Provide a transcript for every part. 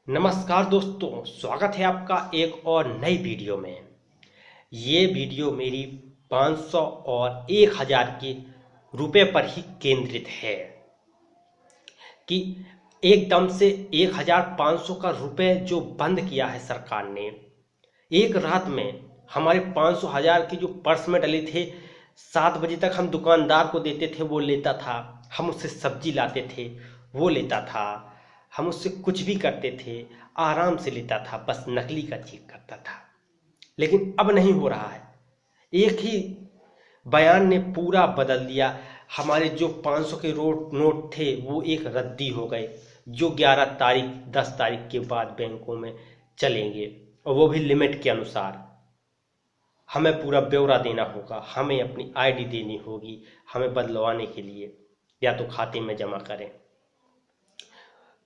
नमस्कार दोस्तों, स्वागत है आपका एक और नई वीडियो में। ये वीडियो मेरी 500 और 1000 के रुपए पर ही केंद्रित है कि एकदम से 1500 का रुपए जो बंद किया है सरकार ने, एक रात में हमारे 500 1000 के जो पर्स में डले थे, 7 बजे तक हम दुकानदार को देते थे, वो लेता था। हम उससे सब्जी लाते थे, वो लेता था। हम उससे कुछ भी करते थे, आराम से लेता था, बस नकली का चेक करता था। लेकिन अब नहीं हो रहा है। एक ही बयान ने पूरा बदल दिया। हमारे जो 500 के नोट थे वो एक रद्दी हो गए, जो 11 तारीख 10 तारीख के बाद बैंकों में चलेंगे, और वो भी लिमिट के अनुसार। हमें पूरा ब्यौरा देना होगा, हमें अपनी आईडी देनी होगी, हमें बदलवाने के लिए, या तो खाते में जमा करें।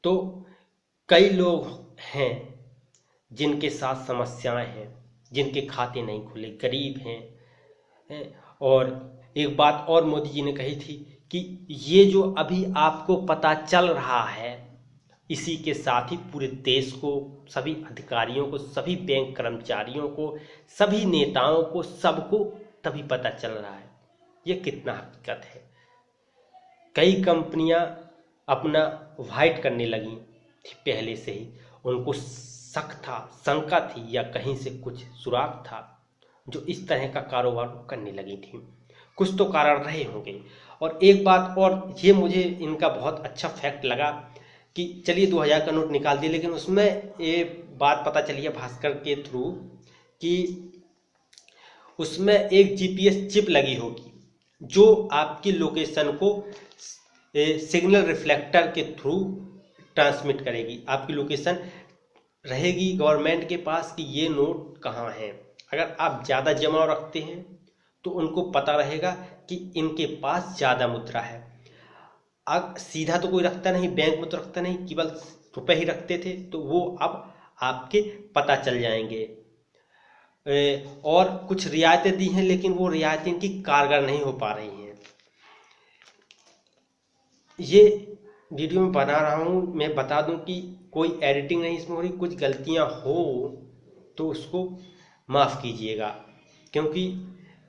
तो कई लोग हैं जिनके साथ समस्याएं हैं, जिनके खाते नहीं खुले, गरीब हैं। और एक बात और मोदी जी ने कही थी कि ये जो अभी आपको पता चल रहा है, इसी के साथ ही पूरे देश को, सभी अधिकारियों को, सभी बैंक कर्मचारियों को, सभी नेताओं को, सबको तभी पता चल रहा है ये कितना हकीकत है। कई कंपनियां अपना वाइट करने लगी थी पहले से ही। उनको शक था, शंका थी, या कहीं से कुछ सुराग था, जो इस तरह का कारोबार करने लगी थी। कुछ तो कारण रहे होंगे। और एक बात और, ये मुझे इनका बहुत अच्छा फैक्ट लगा कि चलिए 2000 का नोट निकाल दिया, लेकिन उसमें ये बात पता चली है भास्कर के थ्रू कि उसमें एक जीपीएस चिप लगी होगी, जो आपकी लोकेशन को सिग्नल रिफ्लेक्टर के थ्रू ट्रांसमिट करेगी। आपकी लोकेशन रहेगी गवर्नमेंट के पास कि ये नोट कहाँ है। अगर आप ज़्यादा जमा रखते हैं तो उनको पता रहेगा कि इनके पास ज़्यादा मुद्रा है। अब सीधा तो कोई रखता नहीं, बैंक में तो रखता नहीं, केवल रुपए ही रखते थे, तो वो अब आपके पता चल जाएंगे। और कुछ रियायतें दी हैं, लेकिन वो रियायतें इनकी कारगर नहीं हो पा रही हैं। ये वीडियो में बना रहा हूँ, मैं बता दूं कि कोई एडिटिंग नहीं इसमें हो रही। कुछ गलतियाँ हो तो उसको माफ़ कीजिएगा, क्योंकि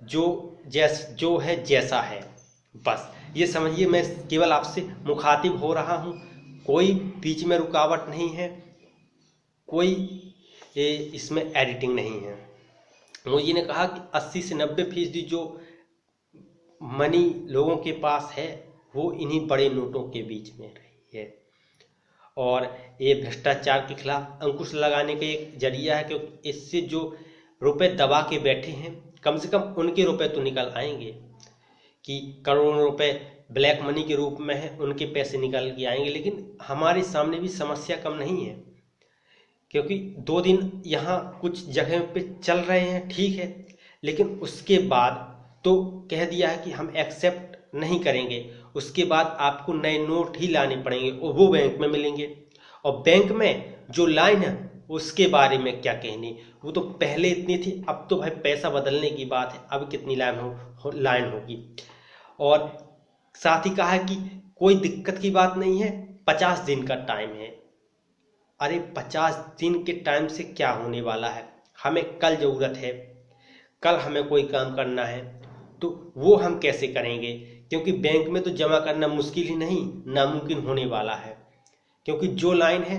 जो है जैसा है, बस ये समझिए। मैं केवल आपसे मुखातिब हो रहा हूँ, कोई बीच में रुकावट नहीं है, कोई इसमें एडिटिंग नहीं है। मोदी ने कहा कि 80 से 90% जो मनी लोगों के पास है वो इन्हीं बड़े नोटों के बीच में रही है। और ये भ्रष्टाचार के खिलाफ अंकुश लगाने का एक जरिया है, क्योंकि इससे जो रुपए दबा के बैठे हैं, कम से कम उनके रुपए तो निकल आएंगे। कि करोड़ों रुपए ब्लैक मनी के रूप में है, उनके पैसे निकल के आएंगे। लेकिन हमारे सामने भी समस्या कम नहीं है, क्योंकि 2 दिन यहाँ कुछ जगह पे चल रहे हैं, ठीक है, लेकिन उसके बाद तो कह दिया है कि हम एक्सेप्ट नहीं करेंगे। उसके बाद आपको नए नोट ही लाने पड़ेंगे, और वो बैंक में मिलेंगे। और बैंक में जो लाइन है उसके बारे में क्या कहनी, वो तो पहले इतनी थी, अब तो भाई पैसा बदलने की बात है, अब कितनी लाइन होगी। और साथ ही कहा है कि कोई दिक्कत की बात नहीं है, 50 दिन का टाइम है। अरे 50 दिन के टाइम से क्या होने वाला है? हमें कल ज़रूरत है, कल हमें कोई काम करना है, तो वो हम कैसे करेंगे? क्योंकि बैंक में तो जमा करना मुश्किल ही नहीं, नामुमकिन होने वाला है। क्योंकि जो लाइन है,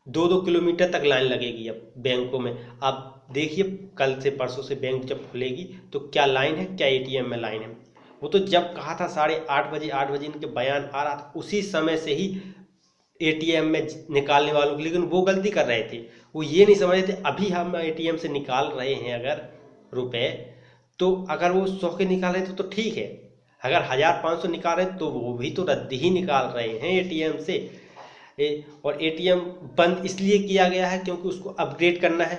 2-2 किलोमीटर तक लाइन लगेगी अब बैंकों में। आप देखिए, कल से परसों से बैंक जब खुलेगी तो क्या लाइन है, क्या एटीएम में लाइन है। वो तो जब कहा था 8:30 8 बजे इनके बयान आ रहा था, उसी समय से ही एटीएम में निकालने वालों की, लेकिन वो गलती कर रहे थे। वो ये नहीं समझ रहे थे अभी हम एटीएम से निकाल रहे हैं अगर रुपए, तो अगर वो 100 के निकाल रहे थे तो ठीक है, अगर 1500 निकाल रहे तो वो भी तो रद्दी ही निकाल रहे हैं एटीएम से। और एटीएम बंद इसलिए किया गया है क्योंकि उसको अपग्रेड करना है,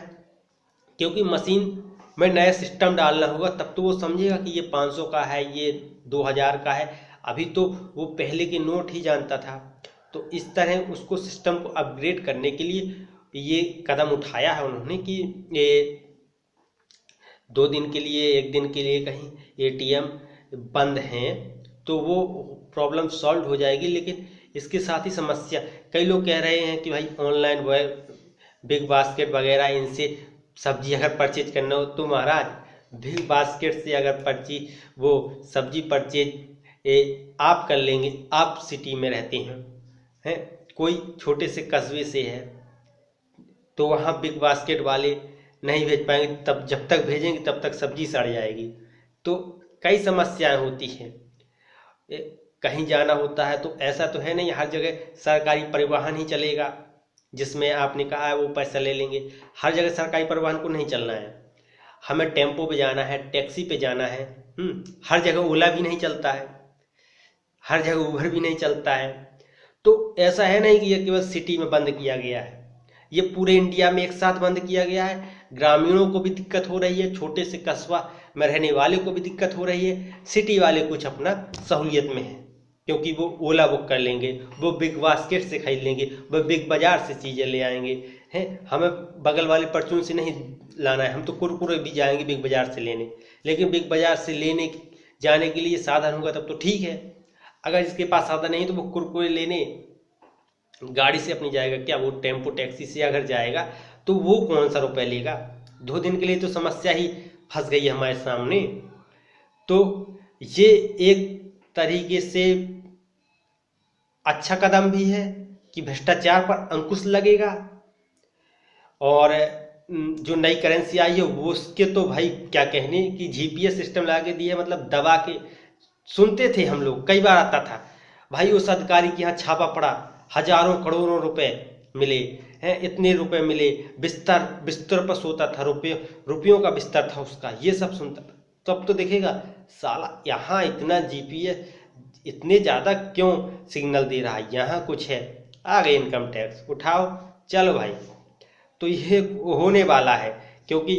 क्योंकि मशीन में नया सिस्टम डालना होगा, तब तो वो समझेगा कि ये 500 का है, ये 2000 का है। अभी तो वो पहले के नोट ही जानता था। तो इस तरह उसको सिस्टम को अपग्रेड करने के लिए ये कदम उठाया है उन्होंने कि ये 2 दिन के लिए, 1 दिन के लिए कहीं एटीएम बंद हैं तो वो प्रॉब्लम सॉल्व हो जाएगी। लेकिन इसके साथ ही समस्या, कई लोग कह रहे हैं कि भाई ऑनलाइन बिग बास्केट वगैरह इनसे सब्जी अगर परचेज करना हो तो महाराज बिग बास्केट से अगर वो सब्जी परचेज आप कर लेंगे, आप सिटी में रहते हैं कोई छोटे से कस्बे से है तो वहाँ बिग बास्केट वाले नहीं भेज पाएंगे, तब जब तक भेजेंगे तब तक सब्जी सड़ जाएगी। तो कई समस्याएं होती हैं। कहीं जाना होता है तो ऐसा तो है नहीं हर जगह सरकारी परिवहन ही चलेगा, जिसमें आपने कहा है वो पैसा ले लेंगे। हर जगह सरकारी परिवहन को नहीं चलना है, हमें टेम्पो पे जाना है, टैक्सी पे जाना है। हर जगह ओला भी नहीं चलता है, हर जगह उबर भी नहीं चलता है। तो ऐसा है नहीं कि ये केवल सिटी में बंद किया गया है, ये पूरे इंडिया में एक साथ बंद किया गया है। ग्रामीणों को भी दिक्कत हो रही है, छोटे से कस्बा में रहने वाले को भी दिक्कत हो रही है। सिटी वाले कुछ अपना सहूलियत में है क्योंकि वो ओला बुक कर लेंगे, वो बिग बास्केट से खरीद लेंगे, वो बिग बाजार से चीज़ें ले आएंगे हैं। हमें बगल वाले परचून से नहीं लाना है, हम तो कुरकुरे भी जाएंगे बिग बाजार से लेने, लेकिन बिग बाजार से लेने जाने के लिए साधन होगा तब तो ठीक है। अगर जिसके पास साधन नहीं तो वो कुरकुरे लेने गाड़ी से अपनी जाएगा, क्या वो टेम्पो टैक्सी से अगर जाएगा तो वो कौन सा रुपये लेगा। 2 दिन के लिए तो समस्या ही फंस गई है हमारे सामने। तो ये एक तरीके से अच्छा कदम भी है कि भ्रष्टाचार पर अंकुश लगेगा। और जो नई करेंसी आई है वो उसके तो भाई क्या कहने कि जीपीएस सिस्टम लगा के दिया, मतलब दबा के सुनते थे हम लोग, कई बार आता था भाई उस अधिकारी के यहाँ छापा पड़ा, हजारों करोड़ों रुपए मिले हैं, इतने रुपए मिले, बिस्तर पर सोता था, रुपयों का बिस्तर था उसका, ये सब सुनता था। तो अब तो देखेगा साला यहाँ इतना जीपीएस इतने ज़्यादा क्यों सिग्नल दे रहा है, यहाँ कुछ है, आ गए इनकम टैक्स उठाओ चलो भाई। तो ये होने वाला है क्योंकि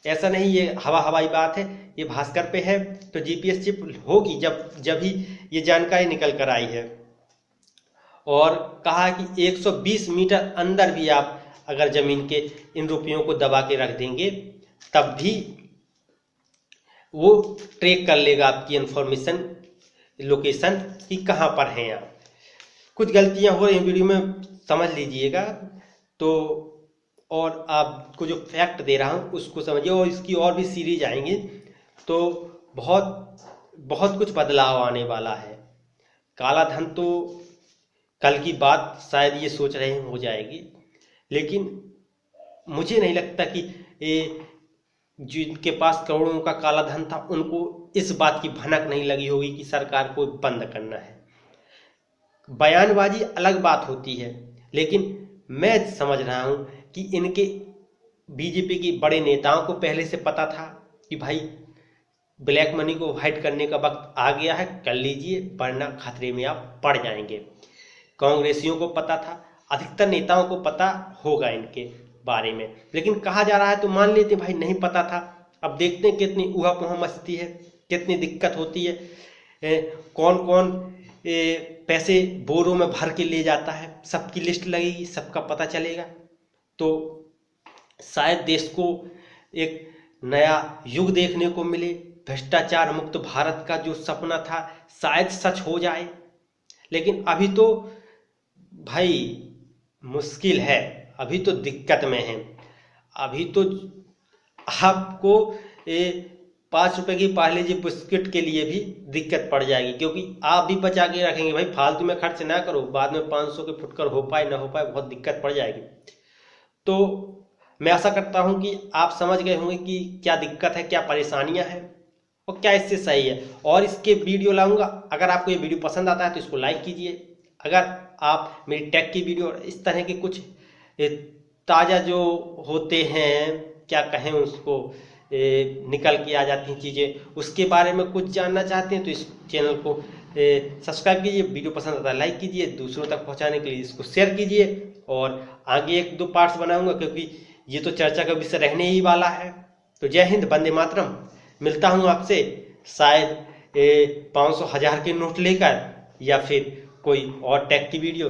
ऐसा नहीं ये हवाई बात है, ये भास्कर पे है। तो जीपीएस चिप होगी जब ही ये जानकारी निकल कर आई है। और कहा कि 120 मीटर अंदर भी आप अगर जमीन के इन रुपयों को दबा के रख देंगे तब भी वो ट्रैक कर लेगा आपकी इंफॉर्मेशन लोकेशन कि कहाँ पर हैं आप। कुछ गलतियां हो रही हैं वीडियो में, समझ लीजिएगा। तो और आपको जो फैक्ट दे रहा हूँ उसको समझिए, और इसकी और भी सीरीज आएंगी तो बहुत कुछ बदलाव आने वाला है। काला धन तो कल की बात शायद ये सोच रहे हैं हो जाएगी, लेकिन मुझे नहीं लगता कि जिनके पास करोड़ों का काला धन था उनको इस बात की भनक नहीं लगी होगी कि सरकार को बंद करना है। बयानबाजी अलग बात होती है, लेकिन मैं समझ रहा हूं कि इनके बीजेपी के बड़े नेताओं को पहले से पता था कि भाई ब्लैक मनी को वाइट करने का वक्त आ गया है, कर लीजिए वरना खतरे में आप पड़ जाएंगे। कांग्रेसियों को पता था, अधिकतर नेताओं को पता होगा इनके बारे में, लेकिन कहा जा रहा है तो मान लेते भाई नहीं पता था। अब देखते हैं कितनी ऊहा-पोहा मचती है, कितनी दिक्कत होती है, कौन कौन पैसे बोरों में भर के ले जाता है, सबकी लिस्ट लगेगी, सबका पता चलेगा। तो शायद देश को एक नया युग देखने को मिले, भ्रष्टाचार मुक्त भारत का जो सपना था शायद सच हो जाए। लेकिन अभी तो भाई मुश्किल है, अभी तो दिक्कत में है। अभी तो आपको 5 रुपए की पार्ले जी बिस्किट के लिए भी दिक्कत पड़ जाएगी, क्योंकि आप भी बचा के रखेंगे भाई, फालतू में खर्च ना करो, बाद में 500 के फुटकर हो पाए ना हो पाए बहुत दिक्कत पड़ जाएगी। तो मैं आशा करता हूं कि आप समझ गए होंगे कि क्या दिक्कत है, क्या परेशानियां हैं और क्या इससे सही है। और इसके वीडियो लाऊंगा, अगर आपको ये वीडियो पसंद आता है तो इसको लाइक कीजिए। अगर आप मेरी टेक की वीडियो और इस तरह के कुछ ताज़ा जो होते हैं, क्या कहें उसको, निकल के आ जाती हैं चीज़ें, उसके बारे में कुछ जानना चाहते हैं तो इस चैनल को सब्सक्राइब कीजिए। वीडियो पसंद आता है लाइक कीजिए, दूसरों तक पहुंचाने के लिए इसको शेयर कीजिए। और आगे 1-2 पार्ट्स बनाऊंगा क्योंकि ये तो चर्चा का विषय रहने ही वाला है। तो जय हिंद, वंदे मातरम। मिलता हूँ आपसे शायद 500 1000 के नोट लेकर, या फिर कोई और टेक की वीडियो।